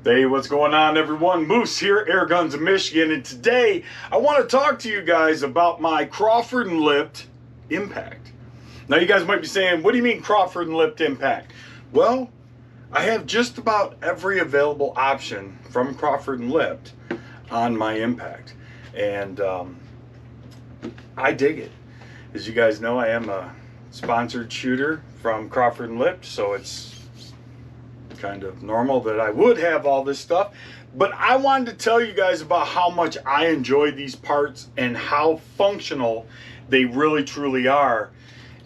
Hey, what's going on, everyone? Moose here, Airguns of Michigan, and today I want to talk to you guys about my Kraford and Lypt Impact. Now, you guys might be saying, what do you mean Kraford and Lypt Impact? Well, I have just about every available option from Kraford and Lypt on my Impact, and I dig it. As you guys know, I am a sponsored shooter from Kraford and Lypt, so it's kind of normal that I would have all this stuff. But I wanted to tell you guys about how much I enjoy these parts and how functional they really truly are.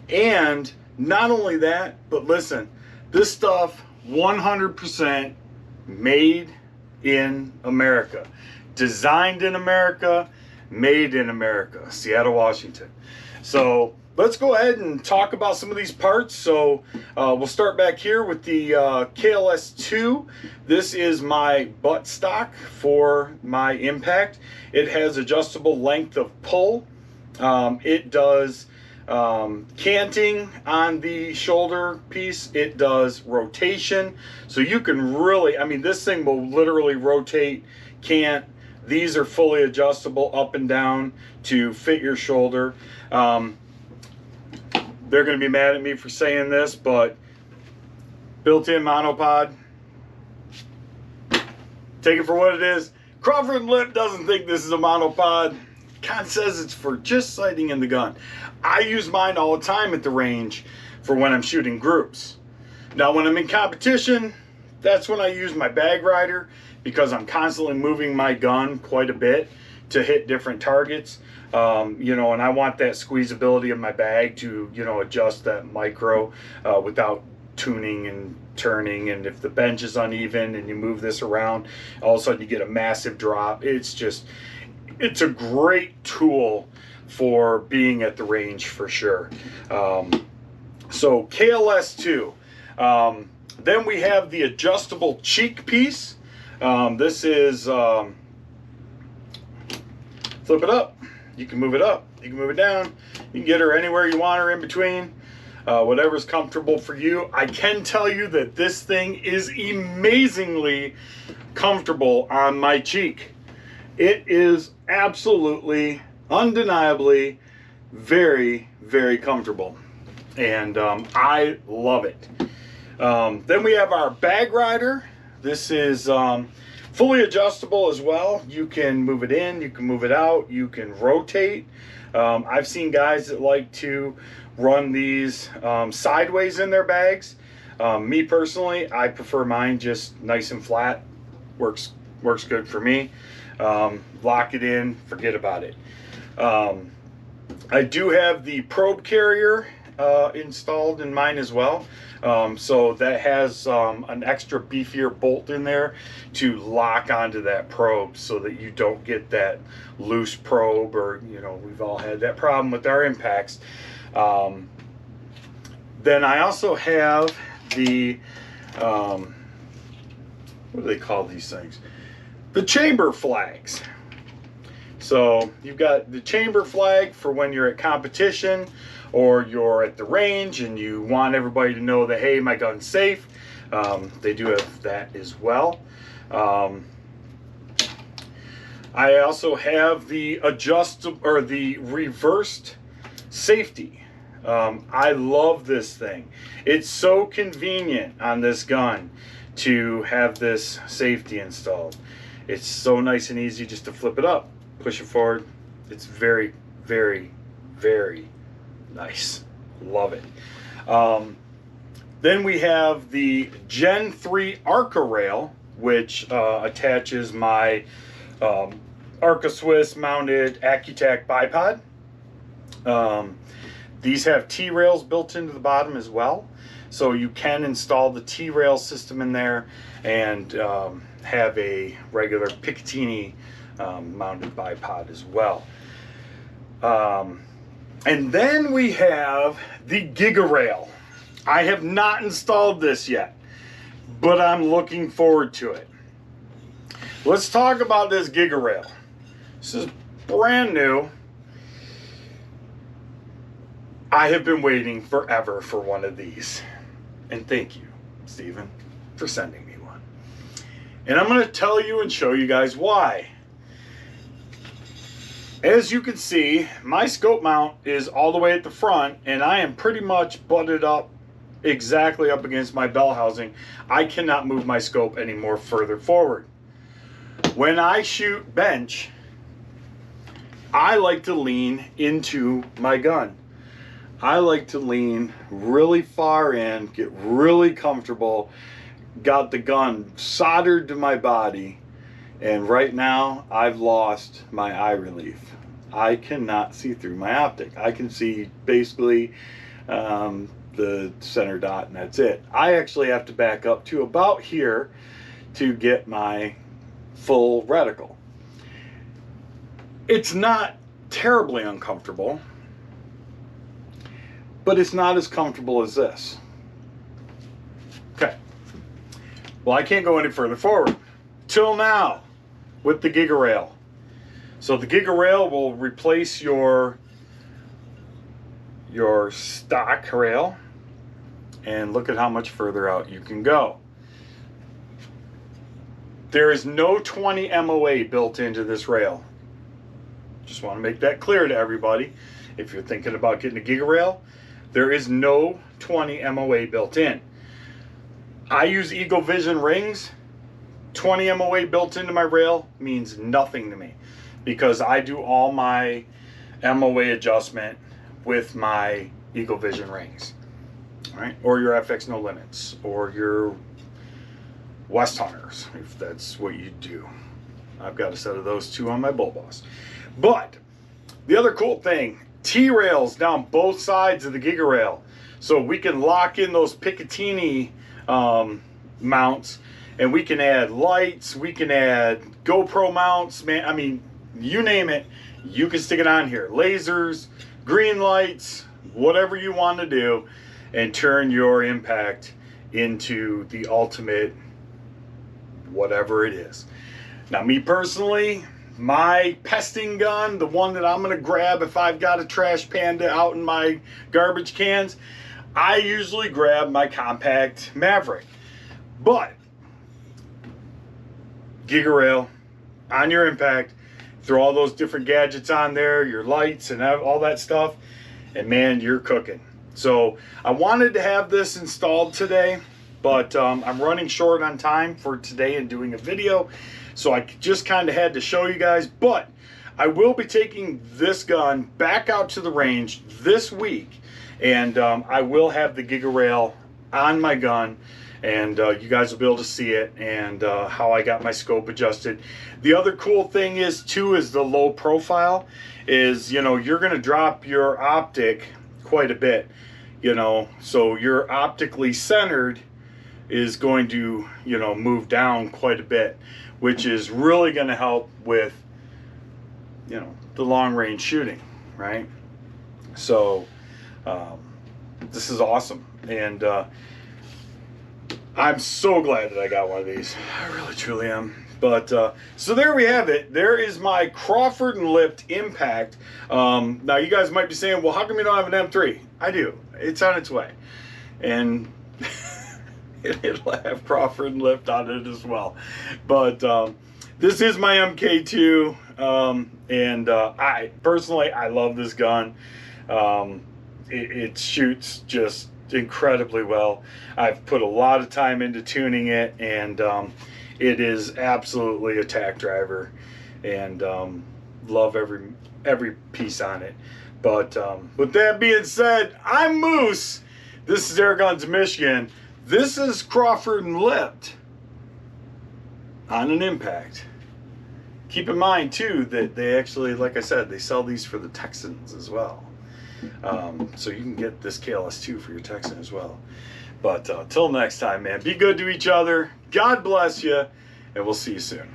And not only that, but listen, this stuff 100% made in America, designed in America, made in America, Seattle, Washington. So let's go ahead and talk about some of these parts. So we'll start back here with the KLS-2. This is my butt stock for my Impact. It has adjustable length of pull. It does canting on the shoulder piece. It does rotation. So you can really, I mean, this thing will literally rotate, cant. These are fully adjustable up and down to fit your shoulder. They're going to be mad at me for saying this, but built-in monopod, take it for what it is. Kraford and Lypt doesn't think this is a monopod. God says it's for just sighting in the gun. I use mine all the time at the range for when I'm shooting groups. Now, when I'm in competition, that's when I use my bag rider, because I'm constantly moving my gun quite a bit to hit different targets. You know, and I want that squeezability of my bag to, you know, adjust that micro without tuning and turning. And if the bench is uneven and you move this around, all of a sudden you get a massive drop. It's just, it's a great tool for being at the range for sure. So KLS-2. Then we have the adjustable cheek piece. This is, flip it up. You can move it up, you can move it down, you can get her anywhere you want her in between, whatever's comfortable for you. I can tell you that this thing is amazingly comfortable on my cheek. It is absolutely, undeniably very, very comfortable, and I love it. Then we have our bag rider. This is fully adjustable as well. You can move it in, you can move it out, you can rotate. I've seen guys that like to run these sideways in their bags. Me personally, I prefer mine just nice and flat. Works good for me. Lock it in, forget about it. I do have the probe carrier installed in mine as well. So that has an extra beefier bolt in there to lock onto that probe so that you don't get that loose probe, or, you know, we've all had that problem with our impacts. Then I also have the, what do they call these things? The chamber flags. So you've got the chamber flag for when you're at competition or you're at the range and you want everybody to know that, hey, my gun's safe. They do have that as well. I also have the adjustable, or the reversed safety. I love this thing. It's so convenient on this gun to have this safety installed. It's so nice and easy just to flip it up, push it forward. It's very, very, very nice. Love it. Then we have the Gen 3 Arca rail, which attaches my Arca Swiss mounted Accutac bipod. These have T-rails built into the bottom as well, so you can install the T-rail system in there and have a regular Picatinny mounted bipod as well. And then we have the Giga Rail. I have not installed this yet, but I'm looking forward to it. Let's talk about this Giga Rail. This is brand new. I have been waiting forever for one of these. And thank you, Steven, for sending me one. And I'm going to tell you and show you guys why. As you can see, my scope mount is all the way at the front, and I am pretty much butted up exactly up against my bell housing. I cannot move my scope any more further forward. When I shoot bench, I like to lean into my gun. I like to lean really far in, get really comfortable, got the gun soldered to my body, and right now I've lost my eye relief. I cannot see through my optic. I can see basically the center dot, and that's it. I actually have to back up to about here to get my full reticle. It's not terribly uncomfortable, but it's not as comfortable as this. Okay. Well, I can't go any further forward till now with the Giga Rail. So the Giga Rail will replace your stock rail, and look at how much further out you can go. There is no 20 MOA built into this rail. Just want to make that clear to everybody. If you're thinking about getting a Giga Rail, there is no 20 MOA built in. I use Eagle Vision rings. 20 MOA built into my rail means nothing to me, because I do all my MOA adjustment with my Eagle Vision rings. All right? Or your FX No Limits, or your West Hunters, if that's what you do. I've got a set of those too on my Bull Boss. But the other cool thing, T-rails down both sides of the Giga Rail. So we can lock in those Picatinny mounts, and we can add lights, we can add GoPro mounts, man, I mean, you name it, you can stick it on here. Lasers, green lights, whatever you want to do, and turn your impact into the ultimate whatever it is. Now, me personally, my pesting gun, the one that I'm going to grab if I've got a trash panda out in my garbage cans, I usually grab my compact Maverick. But Giga Rail on your impact, throw all those different gadgets on there, your lights and all that stuff, and man, you're cooking. So I wanted to have this installed today, but I'm running short on time for today and doing a video, so I just kind of had to show you guys. But I will be taking this gun back out to the range this week, and I will have the Giga Rail on my gun, and you guys will be able to see it, and how I got my scope adjusted. The other cool thing is too, is the low profile is, you know, you're going to drop your optic quite a bit, you know, so your optically centered is going to, you know, move down quite a bit, which is really going to help with, you know, the long range shooting, right? So this is awesome, and I'm so glad that I got one of these. I really truly am. But so there we have it. There is my Kraford and Lypt Impact. Now you guys might be saying, well, how come you don't have an M3? I do. It's on its way, and it'll have Kraford and Lypt on it as well. But this is my MK2, and I personally, I love this gun. It shoots just incredibly well. I've put a lot of time into tuning it, and it is absolutely a tack driver, and love every piece on it. But with that being said, I'm Moose. This is Airguns of Michigan. This is Kraford and Lypt on an impact. Keep in mind too that they actually, like I said, they sell these for the Texans as well. So you can get this KLS2 for your Texan as well. But till next time, man, be good to each other. God bless you, and we'll see you soon.